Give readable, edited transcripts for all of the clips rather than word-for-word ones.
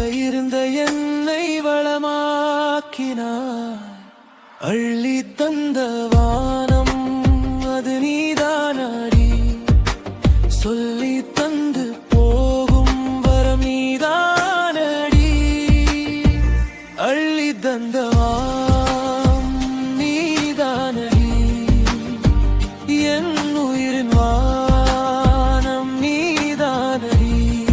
இருந்த என்னை வளமாக்கினாய். அள்ளி தந்த வானம் அது நீதானடி. சொல்லி தந்து போகும் வரம் நீதானடி. அள்ளி தந்த வானம் நீதானடி. என் உயிரின் வானம் நீதானடி.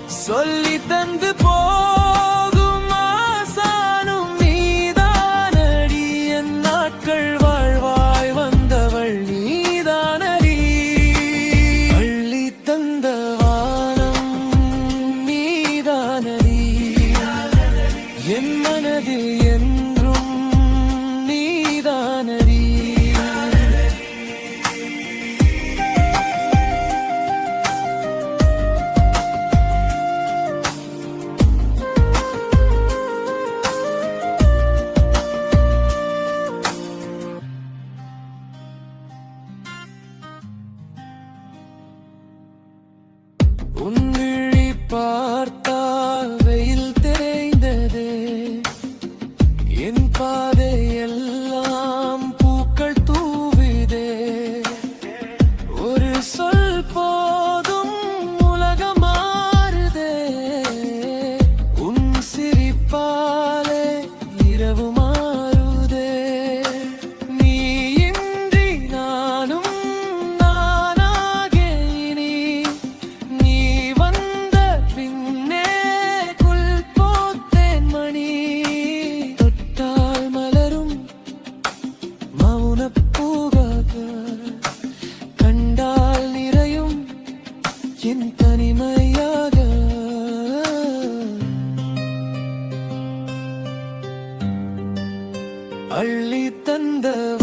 சொல்லி தந்து போகும் ஆசானும் நீதானடி. என் நாட்கள் வாழ்வாய் வந்தவள் நீதானடி. அள்ளி தந்த வானம் நீதானடி. என் மனதில் என்றும் நீதானடி. உன் விழி பார்த்தால் வெயில் தெரிந்ததே. என் பாதை எல்லாம் பூக்கள் தூவிதே. ஒரு சொல் போதும் உலகம் மாறுதே. உன் சிரிப்பாலே இரவு மாறுதே. நீ இன்றி நானும் நானாகேனி. நீ வந்த பின்னே குல் போத்தேன் மணி. தொட்டால் மலரும் மௌனப் பூவாக. கண்டால் நிறையும் என் தனிமையாக. அள்ளி தந்த